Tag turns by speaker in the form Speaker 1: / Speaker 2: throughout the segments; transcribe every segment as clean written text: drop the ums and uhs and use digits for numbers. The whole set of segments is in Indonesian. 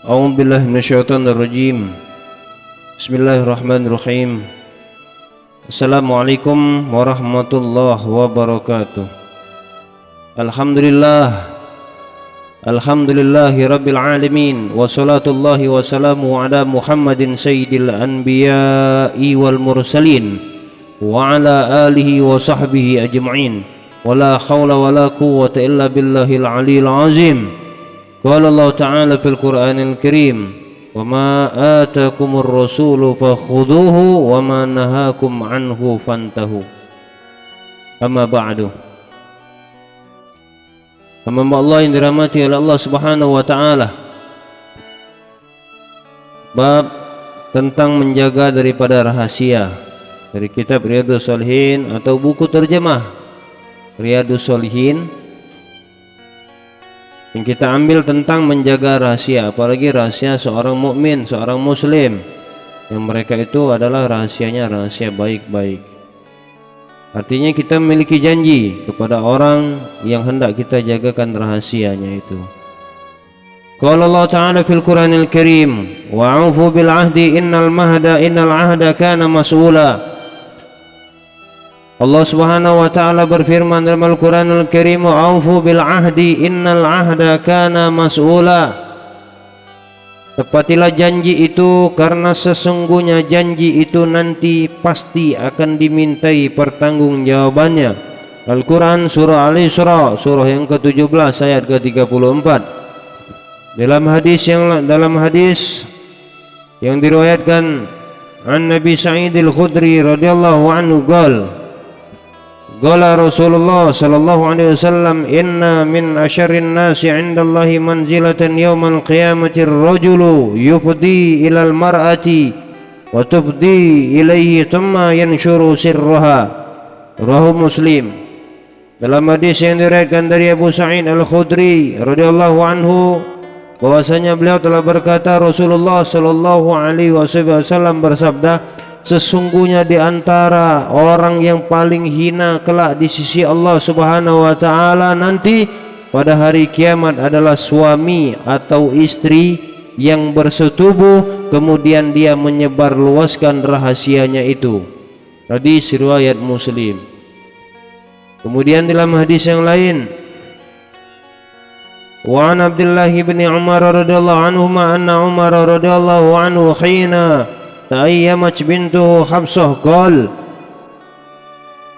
Speaker 1: A'udzu billahi minasyaitonir rajim. Bismillahirrahmanirrahim. Assalamualaikum warahmatullahi wabarakatuh. Alhamdulillahi rabbil alamin, wa salatullahi wa salamu ala Muhammadin sayyidil anbiya'i wal mursalin wa ala alihi wa sahbihi ajma'in. Wala hawla wala quwwata illa billahil aliyil azim. Qala Allah Ta'ala fil Qur'anil Karim, wa ma atakumur rasulu fakhudhuhu wa ma nahakum anhu fantahu. Amma ba'du. Hamba Allah yang dirahmati oleh Allah Subhanahu wa Ta'ala, bab tentang menjaga daripada rahasia dari kitab Riyadhus Shalihin atau buku terjemah Riyadhus Shalihin yang kita ambil tentang menjaga rahasia, apalagi rahasia seorang mukmin, seorang muslim, yang mereka itu adalah rahasianya rahasia baik-baik. Artinya kita memiliki janji kepada orang yang hendak kita jagakan rahasianya itu. Qala Allah Ta'ala fil Qur'anil Karim, wa'ufu bil ahdi innal ahda kana mas'ula. Allah Subhanahu wa Ta'ala berfirman dalam Al-Qur'anul Karim, "Aufu bil ahdi innal ahda kana mas'ula." Tepatilah janji itu karena sesungguhnya janji itu nanti pasti akan dimintai pertanggungjawabannya. Al-Qur'an surah Al-Isra surah yang ke-17 ayat ke-34. Dalam hadis yang diriwayatkan an Nabi Sa'id al-Khudri radhiyallahu anhu Qala Rasulullah sallallahu alaihi wasallam, inna min asyarrin nasi 'indallahi manzilatan yaumal qiyamati ar-rajulu yufdi ilal mar'ati wa tufdi ilaihi thumma yanshuru sirraha. Rawahu Muslim. Dalam hadis yang diriwayatkan dari Abu Sa'id al-Khudri radhiyallahu anhu, bahwasanya beliau telah berkata, Rasulullah sallallahu alaihi wasallam bersabda, sesungguhnya di antara orang yang paling hina kelak di sisi Allah Subhanahu wa Ta'ala nanti pada hari kiamat adalah suami atau istri yang bersetubuh kemudian dia menyebarluaskan rahasianya itu. Hadis riwayat Muslim. Kemudian dalam hadis yang lain, wa an Abdullah bin Umar radhiyallahu anhuma anna Umar radhiyallahu anhu khina تأيمت بنته حفصة قال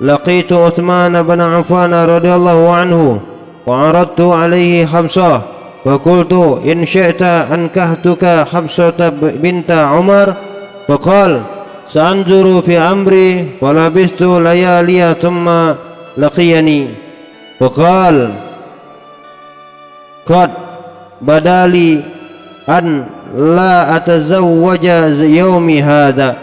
Speaker 1: لقيت عثمان بن عفان رضي الله عنه وعرضت عليه حفصة فقلت إن شئت أنكحتك حفصة بنت عمر فقال سأنظر في أمري فلبثت ليالي ثم لقيني فقال قد بدا لي أن لا أتزوج يومي هذا.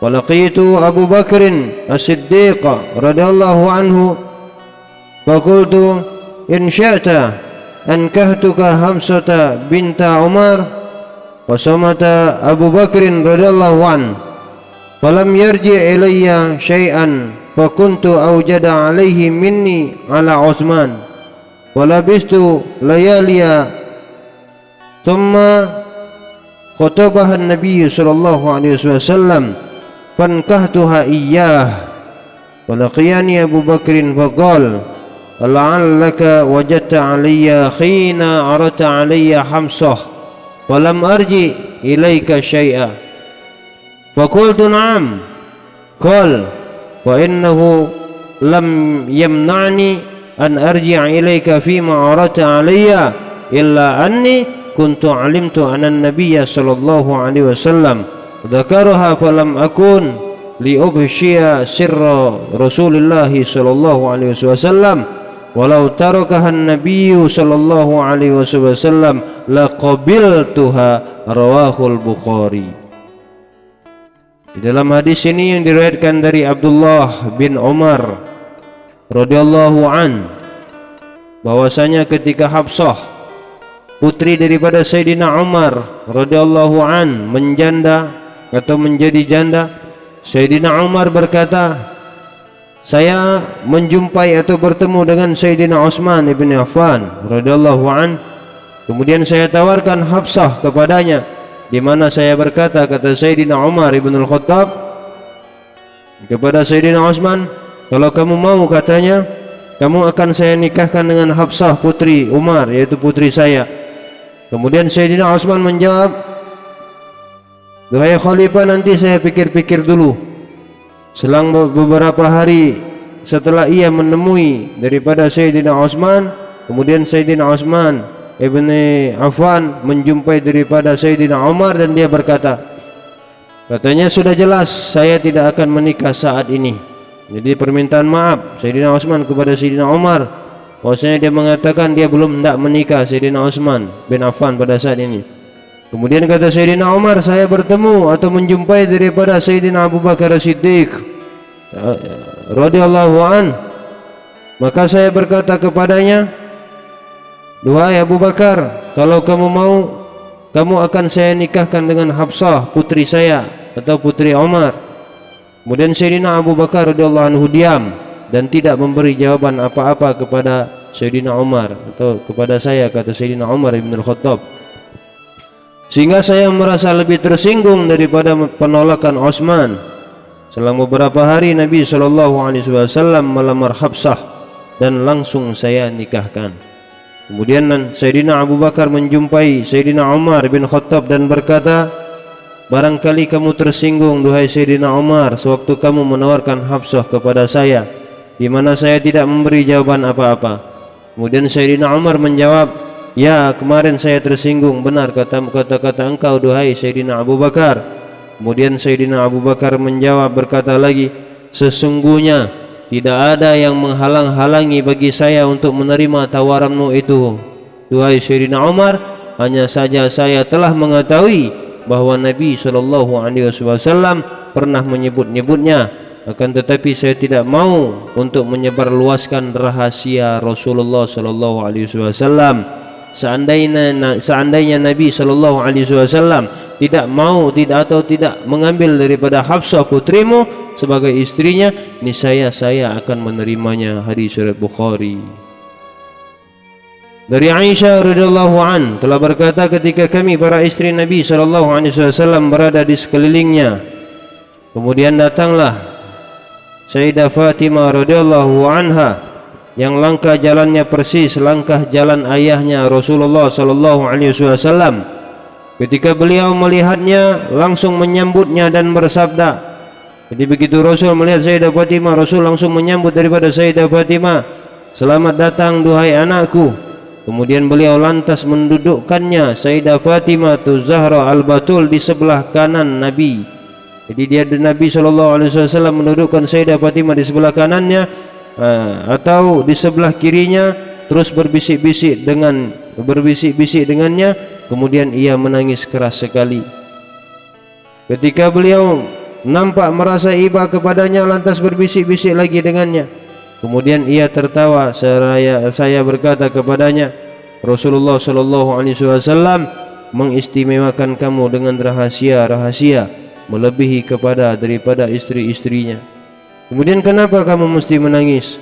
Speaker 1: ولقيت أبو بكر الصديق رضي الله عنه فقلت إن شئت أنكحتك حفصة بنت عمر. وصمت أبو بكر رضي الله عنه فلم يرجع إلي شيئا فكنت أوجد عليه مني على عثمان ولبثت ليالي ثم خطبها النبي صلى الله عليه وسلم فانكحتها إياه. ولقياني أبو بكر فقال لعلك وجدت علي حين عرضت علي حفصة ولم أرجع إليك شيئا. فقلت نعم. قال وإنه لم يمنعني أن أرجع إليك فيما عرضت علي إلا أني كنت علمت أن النبي صلى الله عليه وسلم ذكرها فلم أكن لأبشي سر رسول الله صلى الله عليه وسلم ولو تركها النبي صلى الله عليه وسلم لقبلتها. Rawahul Bukhari. Di dalam hadis ini yang diriwayatkan dari Abdullah bin Umar radhiyallahu an, bahwasanya ketika Hafsah putri daripada Sayyidina Umar radhiyallahu an menjanda atau menjadi janda, Sayyidina Umar berkata, saya menjumpai atau bertemu dengan Sayyidina Utsman ibn Affan radhiyallahu an Kemudian saya tawarkan Hafsah kepadanya, di mana saya berkata, kata Sayyidina Umar ibn al-Khattab kepada Sayyidina Utsman, kalau kamu mau, katanya, kamu akan saya nikahkan dengan Hafsah putri Umar, yaitu putri saya. Kemudian Sayyidina Utsman menjawab, duhai khalifah, nanti saya pikir-pikir dulu. Selang beberapa hari setelah ia menemui daripada Sayyidina Utsman, kemudian Sayyidina Utsman ibn Affan menjumpai daripada Sayyidina Umar, dan dia berkata, katanya, sudah jelas saya tidak akan menikah saat ini. Jadi permintaan maaf Sayyidina Utsman kepada Sayyidina Umar, bahwasanya dia mengatakan dia belum hendak menikah, Sayyidina Utsman bin Affan pada saat ini. Kemudian kata Sayyidina Umar, saya bertemu atau menjumpai daripada Sayyidina Abu Bakar Siddiq radhiyallahu an. Maka saya berkata kepadanya, duhai Abu Bakar, kalau kamu mau, kamu akan saya nikahkan dengan Hafsah putri saya atau putri Umar. Kemudian Sayyidina Abu Bakar radhiyallahu anhu diam dan tidak memberi jawaban apa-apa kepada Sayyidina Umar atau kepada saya, kata Sayyidina Umar ibn al-Khattab. Sehingga saya merasa lebih tersinggung daripada penolakan Utsman. Selang beberapa hari Nabi SAW melamar Hafsah dan langsung saya nikahkan. Kemudian Sayyidina Abu Bakar menjumpai Sayyidina Umar bin Khattab dan berkata, barangkali kamu tersinggung, duhai Sayyidina Umar, sewaktu kamu menawarkan Hafsah kepada saya, di mana saya tidak memberi jawaban apa-apa. Kemudian Sayyidina Umar menjawab, ya, kemarin saya tersinggung, benar kata-kata engkau, duhai Sayyidina Abu Bakar. Kemudian Sayyidina Abu Bakar menjawab, berkata lagi, sesungguhnya tidak ada yang menghalang-halangi bagi saya untuk menerima tawaranmu itu, duhai Sayyidina Umar. Hanya saja saya telah mengetahui bahwa Nabi SAW pernah menyebut-nyebutnya, akan tetapi saya tidak mau untuk menyebarluaskan rahasia Rasulullah SAW. Seandainya Nabi SAW tidak mau tidak mengambil daripada Hafsah putrimu sebagai istrinya, niscaya saya akan menerimanya. Hadis riwayat Bukhari. Dari Aisyah radhiyallahu an telah berkata, ketika kami para istri Nabi SAW berada di sekelilingnya, kemudian datanglah Sayyidah Fatimah radhiyallahu anha yang langkah jalannya persis langkah jalan ayahnya Rasulullah SAW. Ketika beliau melihatnya, langsung menyambutnya dan bersabda. Jadi begitu Rasul melihat Sayyidah Fatimah, Rasul langsung menyambut daripada Sayyidah Fatimah, selamat datang duhai anakku. Kemudian beliau lantas mendudukkannya Sayyidah Fatimah Zahra Al-Batul di sebelah kanan Nabi. Jadi Nabi SAW mendudukkan Sayyidah Fatimah di sebelah kanannya, atau di sebelah kirinya, terus berbisik-bisik dengannya. Kemudian ia menangis keras sekali. Ketika beliau nampak merasa iba kepadanya, lantas berbisik-bisik lagi dengannya. Kemudian ia tertawa seraya saya berkata kepadanya, Rasulullah SAW mengistimewakan kamu dengan rahasia-rahasia melebihi daripada istri-istrinya. Kemudian kenapa kamu mesti menangis?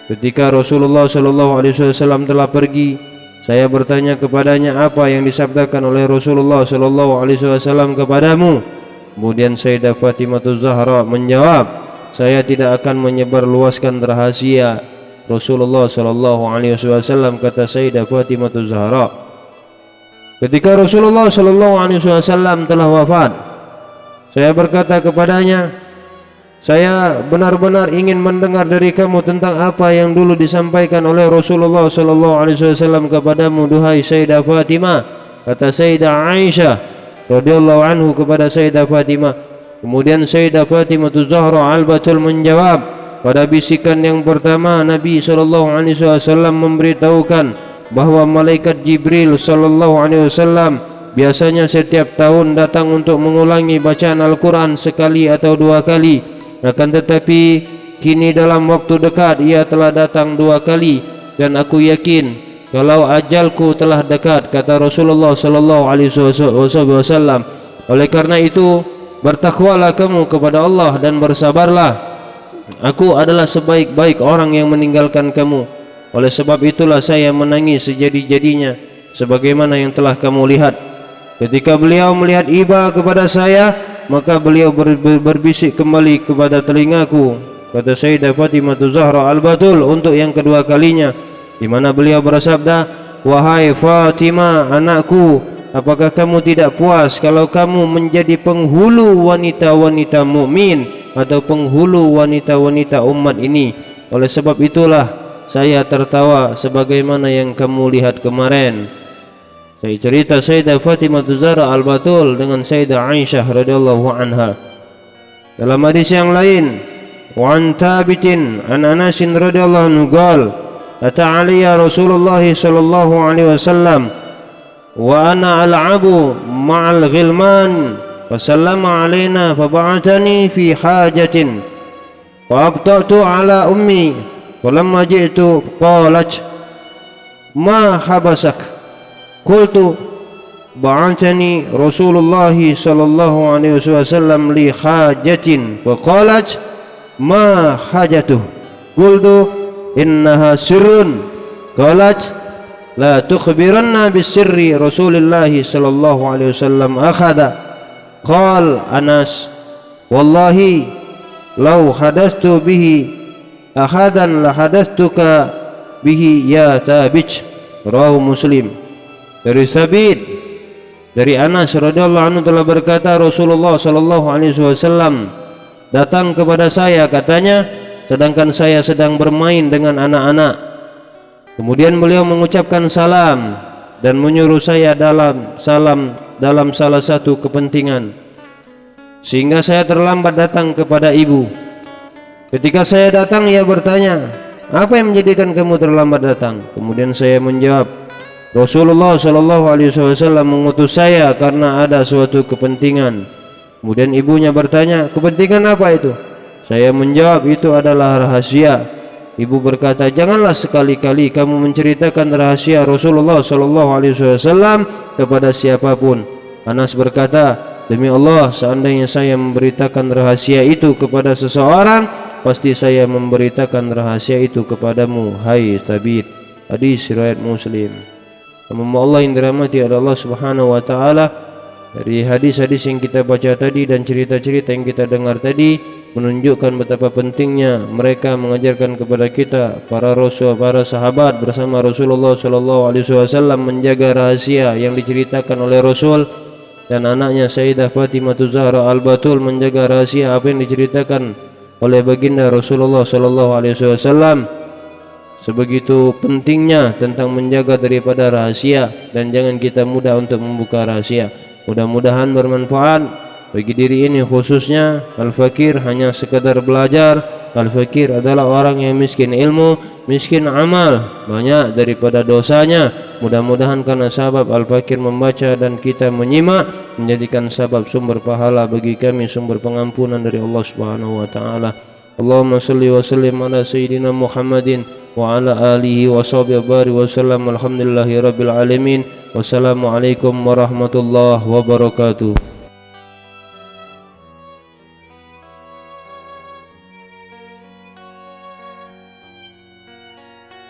Speaker 1: Ketika Rasulullah SAW telah pergi, saya bertanya kepadanya, apa yang disabdakan oleh Rasulullah SAW kepadamu? Kemudian Sayyidah Fatimah Zahra menjawab, saya tidak akan menyebarluaskan rahasia Rasulullah SAW, kata Sayyidah Fatimah Zahra. Ketika Rasulullah SAW telah wafat, saya berkata kepadanya, saya benar-benar ingin mendengar dari kamu tentang apa yang dulu disampaikan oleh Rasulullah SAW kepadamu, duhai Sayyidah Fatimah. Kata Sayyidah Aisyah radhiyallahu anhu kepada Sayyidah Fatimah. Kemudian Sayyidah Fatimah Zahra Al-Batul menjawab, pada bisikan yang pertama Nabi SAW memberitahukan bahwa malaikat Jibril SAW biasanya setiap tahun datang untuk mengulangi bacaan Al-Quran sekali atau dua kali. Akan tetapi kini dalam waktu dekat ia telah datang dua kali, dan aku yakin kalau ajalku telah dekat, kata Rasulullah SAW. Oleh karena itu bertakwalah kamu kepada Allah dan bersabarlah. Aku adalah sebaik-baik orang yang meninggalkan kamu. Oleh sebab itulah saya menangis sejadi-jadinya sebagaimana yang telah kamu lihat. Ketika beliau melihat iba kepada saya, maka beliau berbisik kembali kepada telingaku, kata Sayyidah Fatimah Zahra Al-Batul untuk yang kedua kalinya, di mana beliau bersabda, wahai Fatimah anakku, apakah kamu tidak puas kalau kamu menjadi penghulu wanita-wanita mukmin atau penghulu wanita-wanita umat ini? Oleh sebab itulah saya tertawa sebagaimana yang kamu lihat kemarin. Saya cerita Sayyidah Fatimah Zahra Al-Batul dengan Sayyidah Aisyah radhiyallahu anha. Dalam hadis yang lain, wa an Thabitin an Anas radhiyallahu anhu qala ata alayya Rasulullah sallallahu alaihi wasallam wa ana al'abu ma'al ghilman fa sallama alaina fa ba'athani fi hajatin fa abta'tu ala ummi falamma ji'tu qalat ma habasak qultu ba'athani Rasulullah sallallahu alaihi wasallam li hajatin fa qalat ma hajatuh qultu innaha sirrun qalat la tukhbiranna bisirri Rasulillah sallallahu alaihi wasallam akhadha qal Anas wallahi law hadastu bihi akhadan la hadastuka bihi ya Thabit. Rawahu Muslim. Dari Thabit, dari Anas radhiyallahu anhu telah berkata, Rasulullah sallallahu alaihi wasallam datang kepada saya, katanya sedangkan saya sedang bermain dengan anak-anak. Kemudian beliau mengucapkan salam dan menyuruh saya dalam salah satu kepentingan, sehingga saya terlambat datang kepada ibu. Ketika saya datang, ia bertanya, apa yang menjadikan kamu terlambat datang? Kemudian saya menjawab, Rasulullah sallallahu alaihi wasallam mengutus saya karena ada suatu kepentingan. Kemudian ibunya bertanya, kepentingan apa itu? Saya menjawab, itu adalah rahasia. Ibu berkata, janganlah sekali-kali kamu menceritakan rahasia Rasulullah sallallahu alaihi wasallam kepada siapapun. Anas berkata, demi Allah, seandainya saya memberitakan rahasia itu kepada seseorang, pasti saya memberitakan rahasia itu kepadamu, hai Thabit. Hadis riwayat Muslim. Hamba Allah yang dirahmati oleh Allah Subhanahu wa taala, dari hadis-hadis yang kita baca tadi dan cerita-cerita yang kita dengar tadi menunjukkan betapa pentingnya mereka mengajarkan kepada kita para rasul, para sahabat bersama Rasulullah sallallahu alaihi wasallam menjaga rahasia yang diceritakan oleh Rasul, dan anaknya Sayyidah Fatimah Zahra Al-Batul menjaga rahasia apa yang diceritakan oleh baginda Rasulullah sallallahu alaihi wasallam. Sebegitu pentingnya tentang menjaga daripada rahasia, dan jangan kita mudah untuk membuka rahasia. Mudah-mudahan bermanfaat bagi diri ini khususnya. Al-fakir hanya sekadar belajar. Al-fakir adalah orang yang miskin ilmu, miskin amal, banyak daripada dosanya. Mudah-mudahan karena sabab al-fakir membaca dan kita menyimak menjadikan sabab sumber pahala bagi kami, sumber pengampunan dari Allah Subhanahu wa taala. Allahumma salli wa sallim ala sayyidina Muhammadin wa ala alihi wa sahbihi wa sallam. Alhamdulillahi rabbil alamin. Wassalamualaikum warahmatullahi wabarakatuh.